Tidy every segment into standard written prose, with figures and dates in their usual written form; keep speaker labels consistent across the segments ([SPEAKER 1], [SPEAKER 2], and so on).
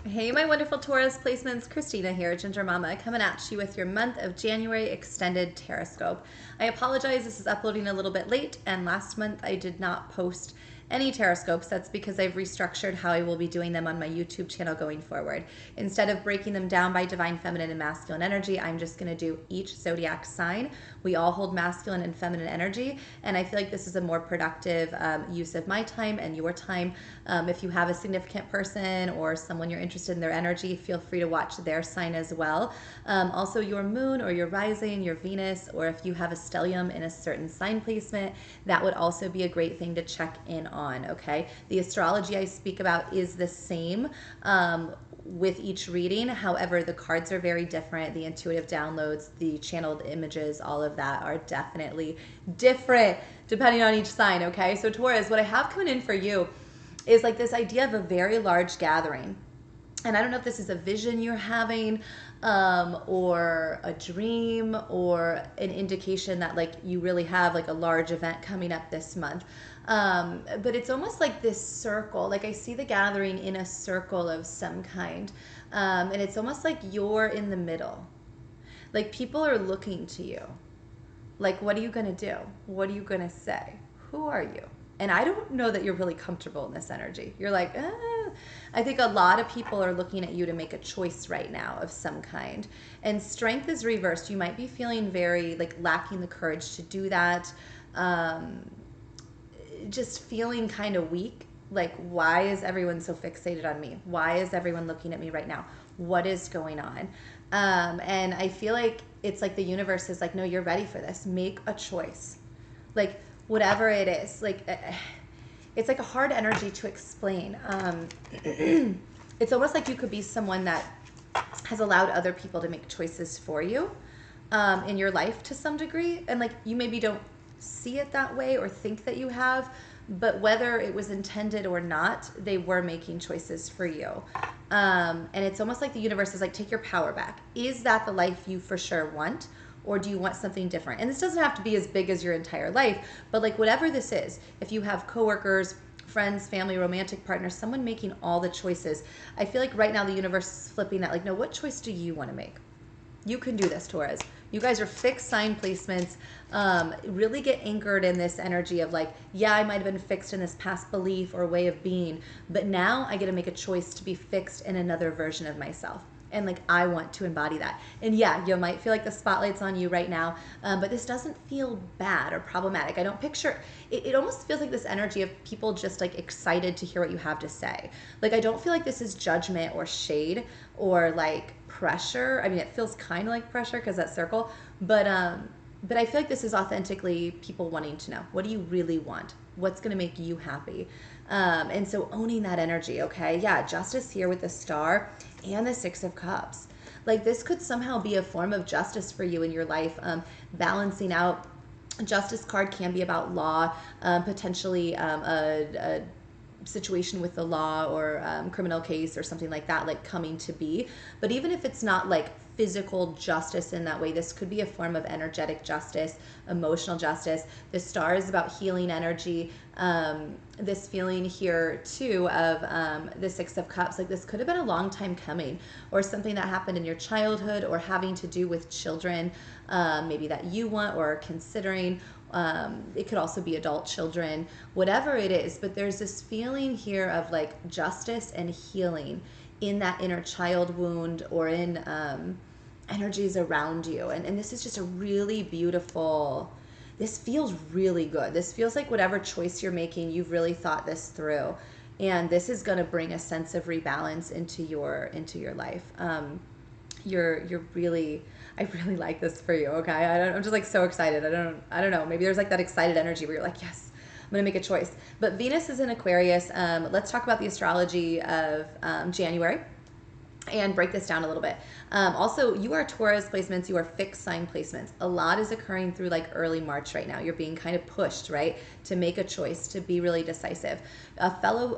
[SPEAKER 1] Hey, my wonderful Taurus placements. Christina here, Ginger Mama, coming at you with your month of January extended Tarotscope. I apologize, this is uploading a little bit late, and last month I did not post any Tarotscopes. That's because I've restructured how I will be doing them on my YouTube channel going forward. Instead of breaking them down by divine feminine and masculine energy, I'm just going to do each zodiac sign. We all hold masculine and feminine energy, and I feel like this is a more productive use of my time and your time. If you have a significant person or someone you're interested in their energy, feel free to watch their sign as well. Also, your moon or your rising, your Venus, or if you have a stellium in a certain sign placement, that would also be a great thing to check in on, okay? The astrology I speak about is the same with each reading. However, the cards are very different. The intuitive downloads, the channeled images, all of that are definitely different depending on each sign, okay? So Taurus, what I have coming in for you is like this idea of a very large gathering. And I don't know if this is a vision you're having, or a dream, or an indication that like you really have like a large event coming up this month. But it's almost like this circle. Like I see the gathering in a circle of some kind. And it's almost like you're in the middle. Like people are looking to you. Like, what are you going to do? What are you going to say? Who are you? And I don't know that you're really comfortable in this energy. You're like, I think a lot of people are looking at you to make a choice right now of some kind. And strength is reversed. You might be feeling very like lacking the courage to do that. Just feeling kind of weak. Like, why is everyone so fixated on me? Why is everyone looking at me right now? What is going on? And I feel like it's like the universe is like, no, you're ready for this. Make a choice. Like, whatever it is, like it's like a hard energy to explain. It's almost like you could be someone that has allowed other people to make choices for you in your life to some degree, and like you maybe don't see it that way or think that you have, but whether it was intended or not, they were making choices for you. And it's almost like the universe is like, take your power back. Is that the life you for sure want? Or do you want something different? And this doesn't have to be as big as your entire life, but like whatever this is, if you have coworkers, friends, family, romantic partners, someone making all the choices, I feel like right now the universe is flipping that. Like, no, what choice do you want to make? You can do this, Taurus. You guys are fixed sign placements. Really get anchored in this energy of like, yeah, I might have been fixed in this past belief or way of being, but now I get to make a choice to be fixed in another version of myself. And like, I want to embody that. And yeah, you might feel like the spotlight's on you right now, but this doesn't feel bad or problematic. I don't picture it. It almost feels like this energy of people just like excited to hear what you have to say. Like, I don't feel like this is judgment or shade or like pressure. I mean, it feels kind of like pressure because that circle, but I feel like this is authentically people wanting to know, what do you really want? What's going to make you happy? And so owning that energy, okay? Yeah, justice here with the star and the Six of Cups. Like, this could somehow be a form of justice for you in your life, balancing out. Justice card can be about law, potentially a situation with the law or criminal case or something like that, like coming to be. But even if it's not like physical justice in that way, this could be a form of energetic justice, emotional justice. The star is about healing energy. This feeling here too of the Six of Cups, like this could have been a long time coming, or something that happened in your childhood or having to do with children, maybe that you want or are considering. It could also be adult children, whatever it is, but there's this feeling here of like justice and healing in that inner child wound or in energies around you. And this is just a really beautiful, this feels really good. This feels like whatever choice you're making, you've really thought this through. And this is going to bring a sense of rebalance into your life. You're really, I really like this for you. Okay. I'm just like so excited. I don't know. Maybe there's like that excited energy where you're like, yes, I'm going to make a choice. But Venus is in Aquarius. Let's talk about the astrology of January and break this down a little bit. Also, you are Taurus placements, you are fixed sign placements. A lot is occurring through like early March right now. You're being kind of pushed, right, to make a choice, to be really decisive. A fellow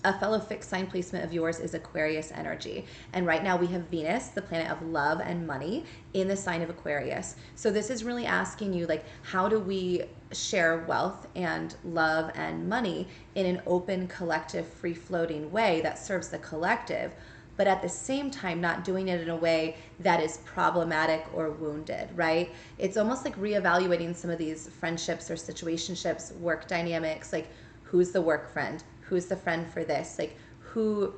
[SPEAKER 1] a fellow fixed sign placement of yours is Aquarius energy. And right now we have Venus, the planet of love and money, in the sign of Aquarius. So this is really asking you, like, how do we share wealth and love and money in an open, collective, free-floating way that serves the collective, but at the same time not doing it in a way that is problematic or wounded, right? It's almost like reevaluating some of these friendships or situationships, work dynamics, like who's the work friend? Who's the friend for this? Like who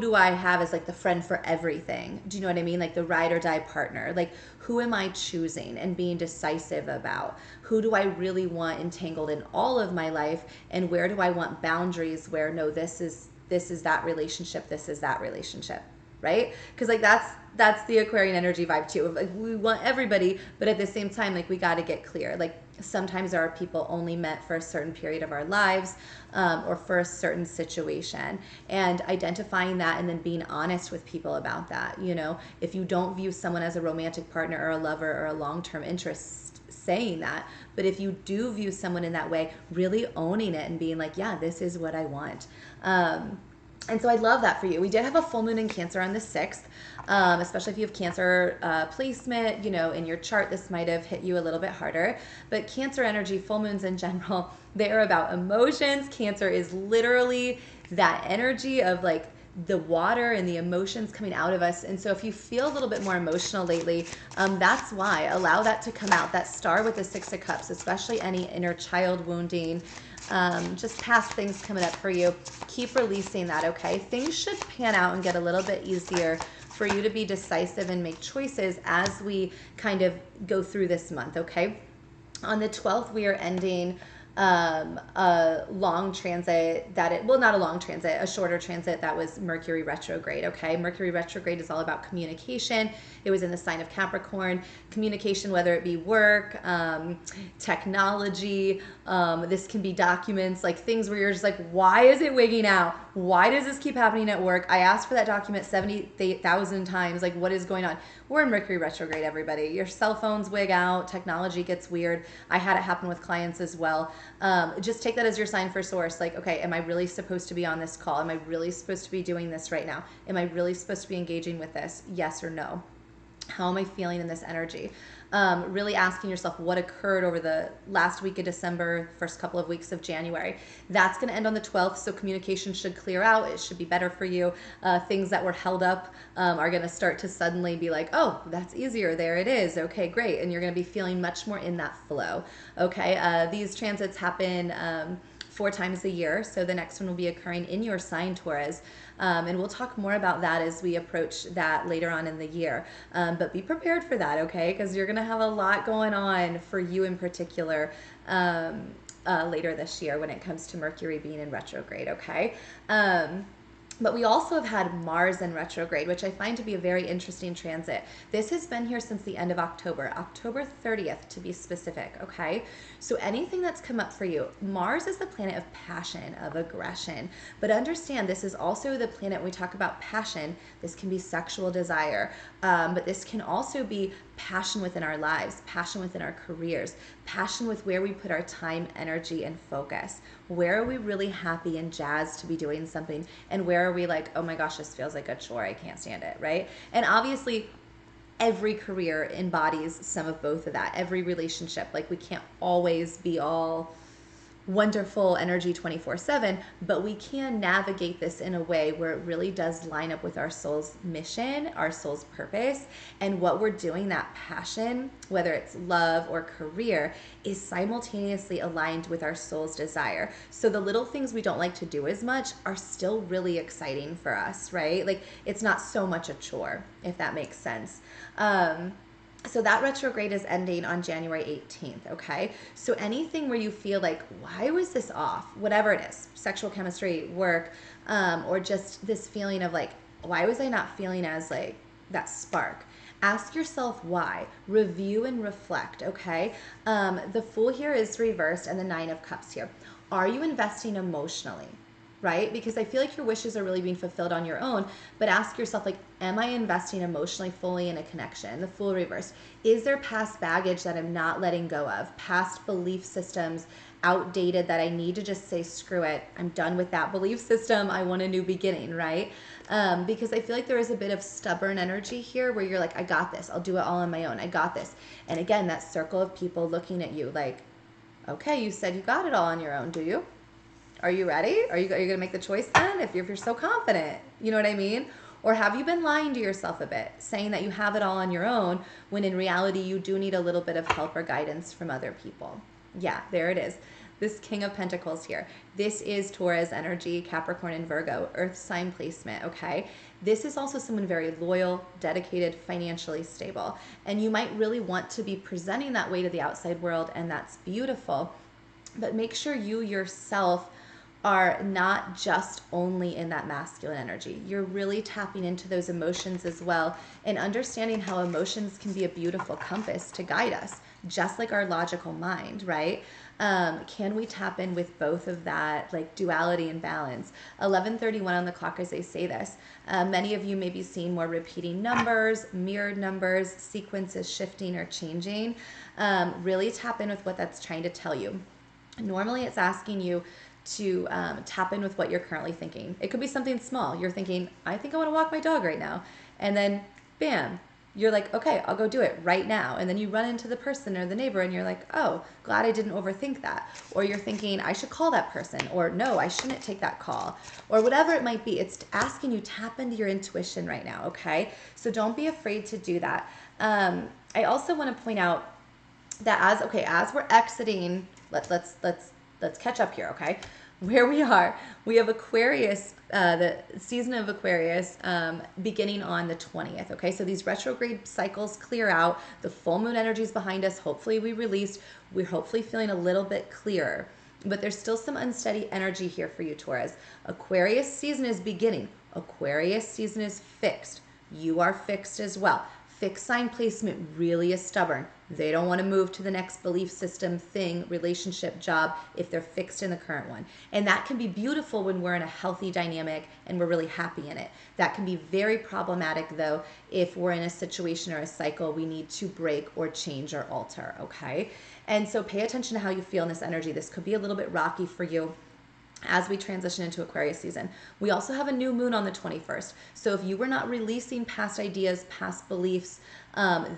[SPEAKER 1] do I have as like the friend for everything? Do you know what I mean? Like the ride or die partner. Like who am I choosing and being decisive about? Who do I really want entangled in all of my life? And where do I want boundaries where no, this is that relationship, this is that relationship, right? Because like that's the Aquarian energy vibe too. Like we want everybody, but at the same time, like we got to get clear. Like sometimes there are people only meant for a certain period of our lives, or for a certain situation, and identifying that and then being honest with people about that. You know, if you don't view someone as a romantic partner or a lover or a long-term interest, saying that. But if you do view someone in that way, really owning it and being like, yeah, this is what I want. And so I love that for you. We did have a full moon in Cancer on the 6th, especially if you have Cancer placement, you know, in your chart, this might have hit you a little bit harder. But Cancer energy, full moons in general, they are about emotions. Cancer is literally that energy of like the water and the emotions coming out of us. And so if you feel a little bit more emotional lately, that's why. Allow that to come out. That star with the 6 of Cups, especially any inner child wounding, just past things coming up for you. Keep releasing that, okay? Things should pan out and get a little bit easier for you to be decisive and make choices as we kind of go through this month, okay? On the 12th, we are ending a long transit not a long transit, a shorter transit that was Mercury retrograde, okay? Mercury retrograde is all about communication. It was in the sign of Capricorn. Communication, whether it be work, technology, this can be documents, like things where you're just like, why is it wigging out? Why does this keep happening at work? I asked for that document 70,000 times. Like, what is going on? We're in Mercury retrograde, everybody. Your cell phones wig out. Technology gets weird. I had it happen with clients as well. Just take that as your sign for source. Like, okay, am I really supposed to be on this call? Am I really supposed to be doing this right now? Am I really supposed to be engaging with this? Yes or no? How am I feeling in this energy? Really asking yourself what occurred over the last week of December, first couple of weeks of January. That's going to end on the 12th, so communication should clear out. It should be better for you. Things that were held up are going to start to suddenly be like, oh, that's easier. There it is. Okay, great. And you're going to be feeling much more in that flow. Okay, these transits happen 4 times a year. So the next one will be occurring in your sign, Taurus. And we'll talk more about that as we approach that later on in the year. But be prepared for that, okay? Because you're going to have a lot going on for you in particular later this year when it comes to Mercury being in retrograde, okay? But we also have had Mars in retrograde, which I find to be a very interesting transit. This has been here since the end of October 30th to be specific, okay? So anything that's come up for you, Mars is the planet of passion, of aggression. But understand this is also the planet when we talk about passion. This can be sexual desire, but this can also be passion within our lives, passion within our careers, passion with where we put our time, energy, and focus. Where are we really happy and jazzed to be doing something? And where are we like, oh my gosh, this feels like a chore, I can't stand it, right? And obviously, every career embodies some of both of that. Every relationship, like we can't always be all wonderful energy 24/7, but we can navigate this in a way where it really does line up with our soul's mission, our soul's purpose, and what we're doing. That passion, whether it's love or career, is simultaneously aligned with our soul's desire. So the little things we don't like to do as much are still really exciting for us, right? Like it's not so much a chore, if that makes sense. So that retrograde is ending on January 18th, okay? So anything where you feel like, why was this off? Whatever it is, sexual chemistry, work, or just this feeling of like, why was I not feeling as like that spark? Ask yourself why. Review and reflect, okay? The Fool here is reversed and the 9 of Cups here. Are you investing emotionally? Right? Because I feel like your wishes are really being fulfilled on your own, but ask yourself, like, am I investing emotionally fully in a connection? The Fool reverse. Is there past baggage that I'm not letting go of? Past belief systems, outdated that I need to just say, screw it, I'm done with that belief system, I want a new beginning, right? Because I feel like there is a bit of stubborn energy here where you're like, I got this, I'll do it all on my own, I got this. And again, that circle of people looking at you like, okay, you said you got it all on your own, do you? Are you ready? Are you going to make the choice then if you're so confident? You know what I mean? Or have you been lying to yourself a bit, saying that you have it all on your own when in reality you do need a little bit of help or guidance from other people? Yeah, there it is. This King of Pentacles here. This is Taurus energy, Capricorn and Virgo, Earth sign placement, okay? This is also someone very loyal, dedicated, financially stable. And you might really want to be presenting that way to the outside world, and that's beautiful. But make sure you yourself are not just only in that masculine energy. You're really tapping into those emotions as well and understanding how emotions can be a beautiful compass to guide us, just like our logical mind, right? Can we tap in with both of that, like duality and balance? 11:31 on the clock as they say this. Many of you may be seeing more repeating numbers, mirrored numbers, sequences shifting or changing. Really tap in with what that's trying to tell you. Normally it's asking you to tap in with what you're currently thinking. It could be something small. You're thinking, I think I want to walk my dog right now. And then bam, you're like, okay, I'll go do it right now. And then you run into the person or the neighbor and you're like, oh, glad I didn't overthink that. Or you're thinking, I should call that person. Or no, I shouldn't take that call. Or whatever it might be. It's asking you tap into your intuition right now, okay? So don't be afraid to do that. I also want to point out that as we're exiting, let's catch up here, okay? Where we are, we have Aquarius, the season of Aquarius, beginning on the 20th, okay? So these retrograde cycles clear out. The full moon energy is behind us. Hopefully we released. We're hopefully feeling a little bit clearer. But there's still some unsteady energy here for you, Taurus. Aquarius season is beginning. Aquarius season is fixed. You are fixed as well. Fixed sign placement really is stubborn. They don't want to move to the next belief system, thing, relationship, job if they're fixed in the current one. And that can be beautiful when we're in a healthy dynamic and we're really happy in it. That can be very problematic though if we're in a situation or a cycle we need to break or change or alter, okay? And so pay attention to how you feel in this energy. This could be a little bit rocky for you as we transition into Aquarius season. We also have a new moon on the 21st. So if you were not releasing past ideas, past beliefs,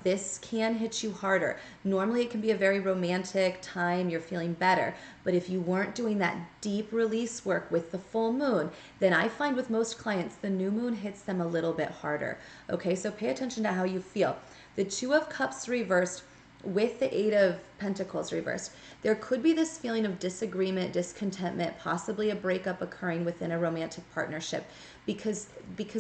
[SPEAKER 1] this can hit you harder. Normally it can be a very romantic time, you're feeling better. But if you weren't doing that deep release work with the full moon, then I find with most clients, the new moon hits them a little bit harder. Okay, so pay attention to how you feel. The Two of Cups reversed with the Eight of Pentacles reversed, there could be this feeling of disagreement, discontentment, possibly a breakup occurring within a romantic partnership because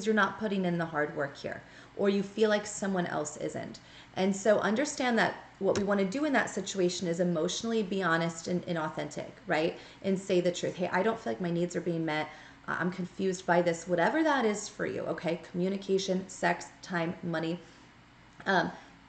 [SPEAKER 1] you're not putting in the hard work here, or you feel like someone else isn't. And so understand that what we want to do in that situation is emotionally be honest and authentic, right? And say the truth. Hey, I don't feel like my needs are being met. I'm confused by this, whatever that is for you, okay? Communication, sex, time, money.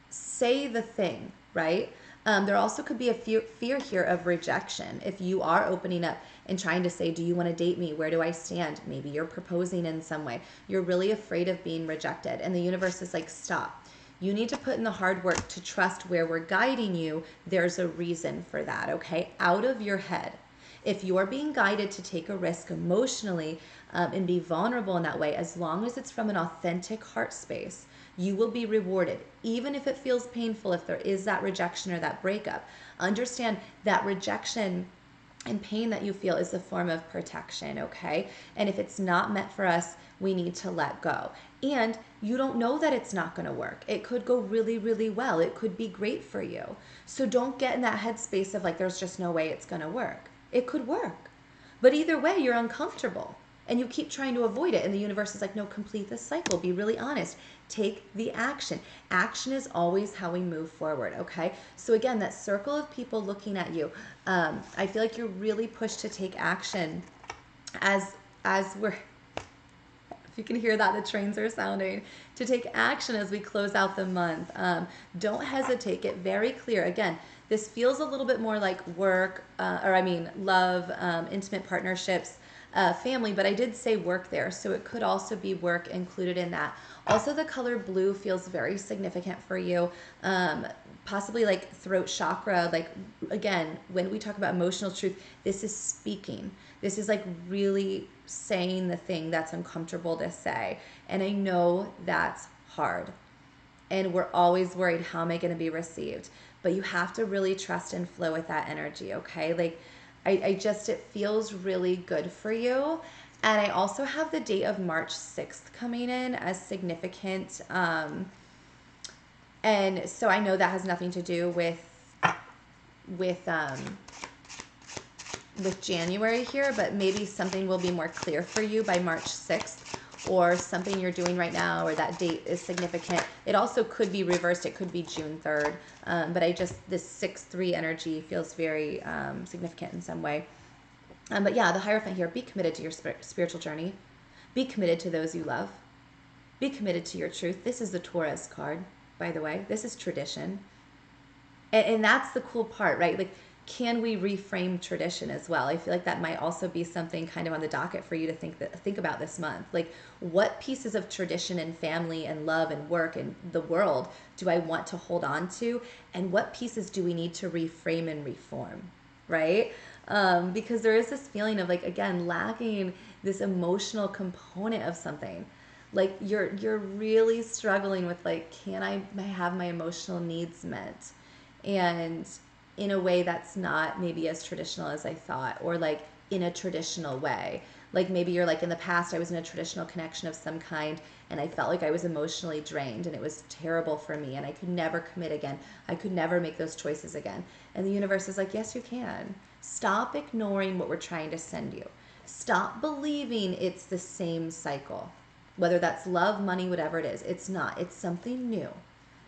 [SPEAKER 1] Say the thing, right? There also could be a fear here of rejection. If you are opening up and trying to say, do you want to date me? Where do I stand? Maybe you're proposing in some way. You're really afraid of being rejected. And the universe is like, stop. You need to put in the hard work to trust where we're guiding you. There's a reason for that, okay? Out of your head. If you're being guided to take a risk emotionally and be vulnerable in that way, as long as it's from an authentic heart space, you will be rewarded, even if it feels painful, if there is that rejection or that breakup. Understand that rejection and pain that you feel is a form of protection, okay? And if it's not meant for us, we need to let go. And you don't know that it's not going to work. It could go really, really well. It could be great for you. So don't get in that headspace of like, there's just no way it's going to work. It could work. But either way, you're uncomfortable. And you keep trying to avoid it. And the universe is like, no, complete this cycle. Be really honest. Take the action. Action is always how we move forward, okay? So again, that circle of people looking at you, I feel like you're really pushed to take action as we're, if you can hear that, the trains are sounding, to take action as we close out the month. Don't hesitate. Get very clear. Again, this feels a little bit more like work, love, intimate partnerships. family, but I did say work there, so it could also be work included in that. Also, the color blue feels very significant for you. Possibly like throat chakra. Like, again, when we talk about emotional truth, this is speaking. This is like really saying the thing that's uncomfortable to say. And I know that's hard. And we're always worried, how am I going to be received? But you have to really trust and flow with that energy, okay? Like, I just, it feels really good for you. And I also have the date of March 6th coming in as significant. And so I know that has nothing to do with January here, but maybe something will be more clear for you by March 6th, or something you're doing right now, or that date is significant. It also could be reversed. It could be June 3rd. But this 6-3 energy feels very significant in some way. But yeah, the Hierophant here, be committed to your spiritual journey. Be committed to those you love. Be committed to your truth. This is the Taurus card, by the way. This is tradition. And that's the cool part, right? Like, can we reframe tradition as well? I feel like that might also be something kind of on the docket for you to think about this month. Like, what pieces of tradition and family and love and work and the world do I want to hold on to? And what pieces do we need to reframe and reform, right? Because there is this feeling of, like, again, lacking this emotional component of something. Like, you're really struggling with, like, can I have my emotional needs met? And in a way that's not maybe as traditional as I thought, or like in a traditional way. Like, maybe you're like, in the past I was in a traditional connection of some kind and I felt like I was emotionally drained and it was terrible for me and I could never commit again. I could never make those choices again. And the universe is like, yes, you can. Stop ignoring what we're trying to send you. Stop believing it's the same cycle. Whether that's love, money, whatever it is, it's not. It's something new.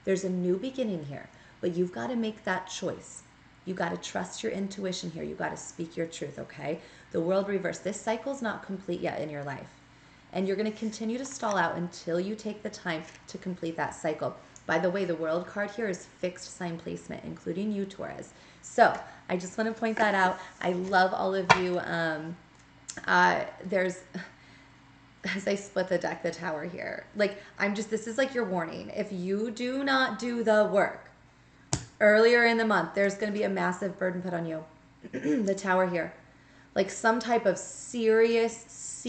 [SPEAKER 1] There's a new beginning here, but you've got to make that choice. You got to trust your intuition here. You got to speak your truth, okay? The world reversed. This cycle's not complete yet in your life. And you're going to continue to stall out until you take the time to complete that cycle. By the way, the world card here is fixed sign placement, including you, Taurus. So I just want to point that out. I love all of you. There's, as I split the deck, the Tower here. Like, this is like your warning. If you do not do the work, earlier in the month, there's going to be a massive burden put on you. The Tower here. Like, some type of serious,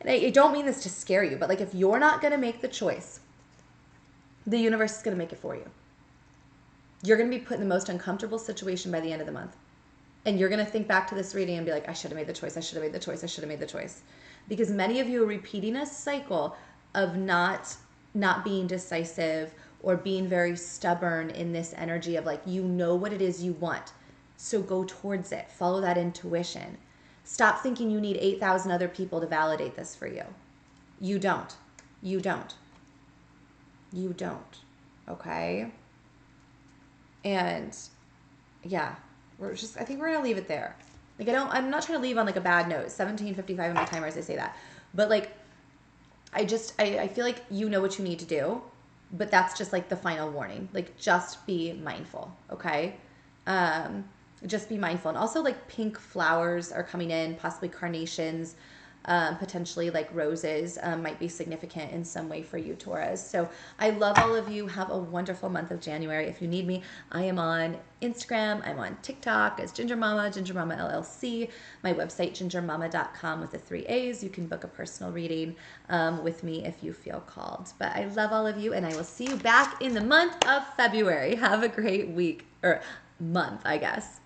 [SPEAKER 1] and I don't mean this to scare you, but like, if you're not going to make the choice, the universe is going to make it for you. You're going to be put in the most uncomfortable situation by the end of the month. And you're going to think back to this reading and be like, I should have made the choice. I should have made the choice. I should have made the choice. Because many of you are repeating a cycle of not being decisive, or being very stubborn in this energy of, like, you know what it is you want, so go towards it. Follow that intuition. Stop thinking you need 8,000 other people to validate this for you. You don't. You don't. You don't. Okay? And yeah, I think we're gonna leave it there. Like, I'm not trying to leave on like a bad note. 17:55 on my timer as I say that. But like, I feel like you know what you need to do. But that's just like the final warning. Like, just be mindful, okay? Just be mindful. And also, like, pink flowers are coming in, possibly carnations, potentially like roses might be significant in some way for you, Taurus. So I love all of you. Have a wonderful month of January. If you need me, I am on Instagram. I'm on TikTok as Ginger Mama LLC. My website, gingermama.com with the 3 A's. You can book a personal reading with me if you feel called. But I love all of you, and I will see you back in the month of February. Have a great week, or month, I guess.